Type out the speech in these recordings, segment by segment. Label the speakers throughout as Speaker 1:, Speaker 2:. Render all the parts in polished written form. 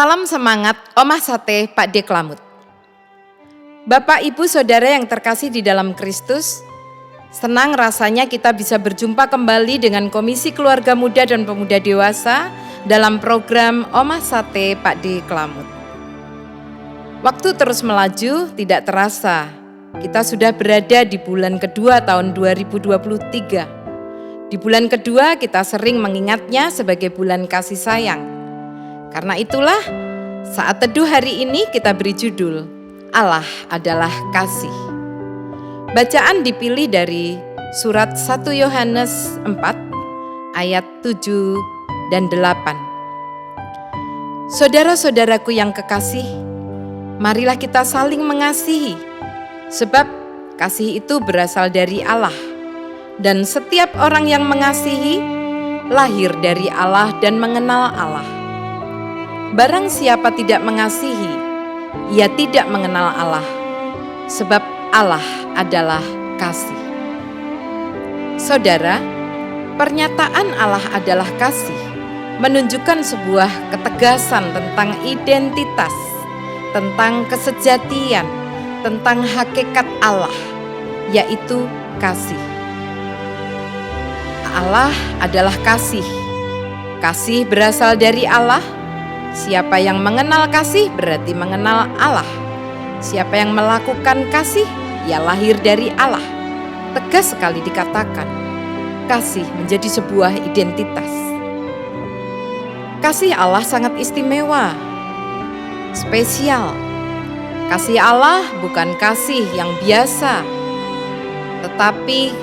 Speaker 1: Salam semangat Omah Sate Pak D. Klamut. Bapak, Ibu, Saudara yang terkasih di dalam Kristus, senang rasanya kita bisa berjumpa kembali dengan Komisi Keluarga Muda dan Pemuda Dewasa dalam program Omah Sate Pak D. Klamut. Waktu terus melaju, tidak terasa. Kita sudah berada di bulan kedua tahun 2023. Di bulan kedua kita sering mengingatnya sebagai bulan kasih sayang. Karena itulah saat teduh hari ini kita beri judul Allah adalah kasih. Bacaan dipilih dari surat 1 Yohanes 4 ayat 7 dan 8. Saudara-saudaraku yang kekasih, marilah kita saling mengasihi, sebab kasih itu berasal dari Allah. Dan setiap orang yang mengasihi lahir dari Allah dan mengenal Allah. Barang siapa tidak mengasihi, ia tidak mengenal Allah, sebab Allah adalah kasih. Saudara, pernyataan Allah adalah kasih menunjukkan sebuah ketegasan tentang identitas, tentang kesejatian, tentang hakikat Allah, yaitu kasih. Allah adalah kasih. Kasih berasal dari Allah. Siapa yang mengenal kasih berarti mengenal Allah. Siapa yang melakukan kasih, ia lahir dari Allah. Tegas sekali dikatakan, kasih menjadi sebuah identitas. Kasih Allah sangat istimewa, spesial. Kasih Allah bukan kasih yang biasa, tetapi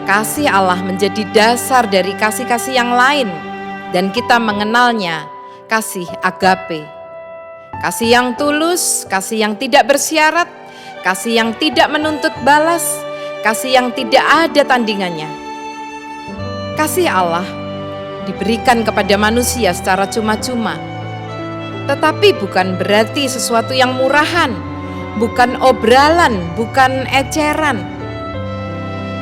Speaker 1: kasih Allah menjadi dasar dari kasih-kasih yang lain, dan kita mengenalnya kasih agape. Kasih yang tulus, kasih yang tidak bersyarat, kasih yang tidak menuntut balas, kasih yang tidak ada tandingannya. Kasih Allah diberikan kepada manusia secara cuma-cuma, tetapi bukan berarti sesuatu yang murahan, bukan obralan, bukan eceran,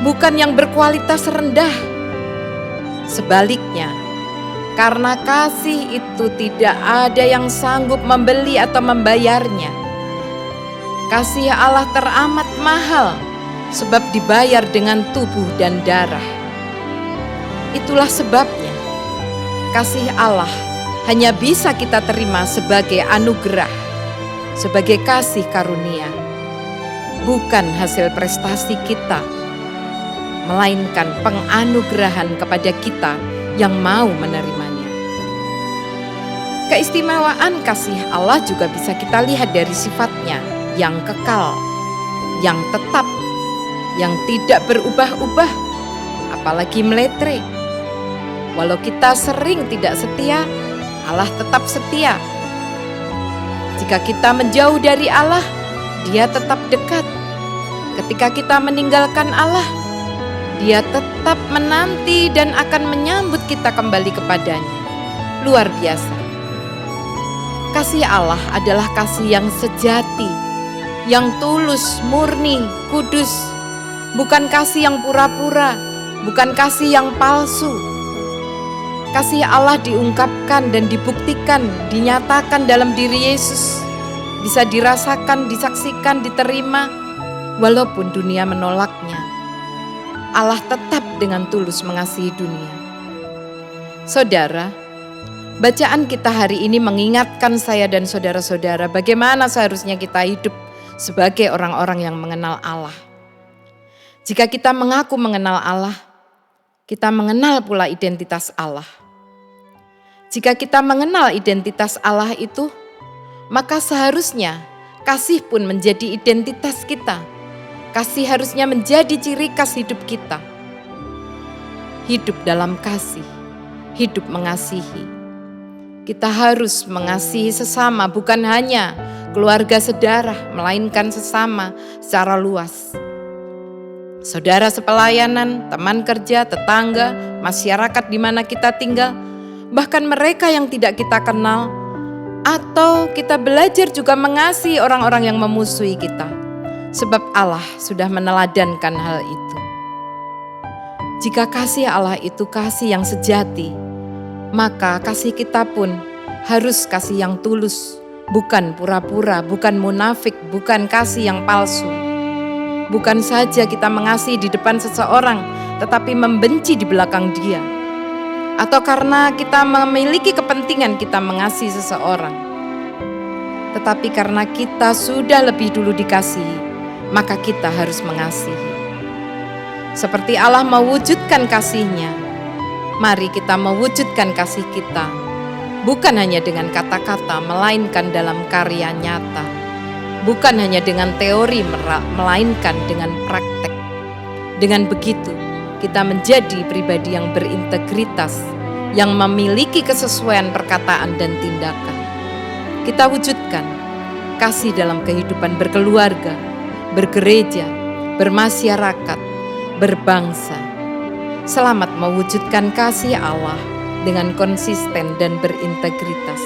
Speaker 1: bukan yang berkualitas rendah. Sebaliknya, karena kasih itu tidak ada yang sanggup membeli atau membayarnya. Kasih Allah teramat mahal, sebab dibayar dengan tubuh dan darah. Itulah sebabnya kasih Allah hanya bisa kita terima sebagai anugerah, sebagai kasih karunia, bukan hasil prestasi kita, melainkan penganugerahan kepada kita yang mau menerimanya. Keistimewaan kasih Allah juga bisa kita lihat dari sifatnya yang kekal, yang tetap, yang tidak berubah-ubah, apalagi meletre. Walau kita sering tidak setia, Allah tetap setia. Jika kita menjauh dari Allah, Dia tetap dekat. Ketika kita meninggalkan Allah, Dia tetap menanti dan akan menyambut kita kembali kepadanya. Luar biasa. Kasih Allah adalah kasih yang sejati, yang tulus, murni, kudus. Bukan kasih yang pura-pura, bukan kasih yang palsu. Kasih Allah diungkapkan dan dibuktikan, dinyatakan dalam diri Yesus. Bisa dirasakan, disaksikan, diterima, walaupun dunia menolaknya. Allah tetap dengan tulus mengasihi dunia. Saudara, bacaan kita hari ini mengingatkan saya dan saudara-saudara bagaimana seharusnya kita hidup sebagai orang-orang yang mengenal Allah. Jika kita mengaku mengenal Allah, kita mengenal pula identitas Allah. Jika kita mengenal identitas Allah itu, maka seharusnya kasih pun menjadi identitas kita. Kasih harusnya menjadi ciri khas hidup kita. Hidup dalam kasih, hidup mengasihi. Kita harus mengasihi sesama, bukan hanya keluarga sedarah, melainkan sesama secara luas. Saudara sepelayanan, teman kerja, tetangga, masyarakat di mana kita tinggal, bahkan mereka yang tidak kita kenal, atau kita belajar juga mengasihi orang-orang yang memusuhi kita, sebab Allah sudah meneladankan hal itu. Jika kasih Allah itu kasih yang sejati, maka kasih kita pun harus kasih yang tulus, bukan pura-pura, bukan munafik, bukan kasih yang palsu. Bukan saja kita mengasihi di depan seseorang, tetapi membenci di belakang dia. Atau karena kita memiliki kepentingan kita mengasihi seseorang. Tetapi karena kita sudah lebih dulu dikasihi, maka kita harus mengasihi. Seperti Allah mewujudkan kasih-Nya, mari kita mewujudkan kasih kita. Bukan hanya dengan kata-kata, melainkan dalam karya nyata. Bukan hanya dengan teori, melainkan dengan praktek. Dengan begitu, kita menjadi pribadi yang berintegritas, yang memiliki kesesuaian perkataan dan tindakan. Kita wujudkan kasih dalam kehidupan berkeluarga, bergereja, bermasyarakat, berbangsa. Selamat mewujudkan kasih Allah dengan konsisten dan berintegritas.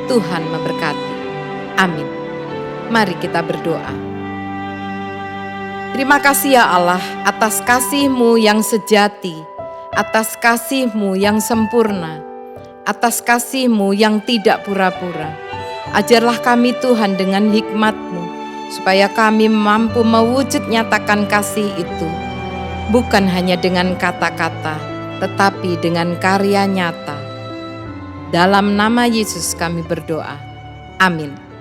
Speaker 1: Tuhan memberkati. Amin. Mari kita berdoa. Terima kasih ya Allah atas kasih-Mu yang sejati, atas kasih-Mu yang sempurna, atas kasih-Mu yang tidak pura-pura. Ajarlah kami Tuhan dengan hikmat-Mu, supaya kami mampu mewujud nyatakan kasih itu, bukan hanya dengan kata-kata, tetapi dengan karya nyata. Dalam nama Yesus kami berdoa. Amin.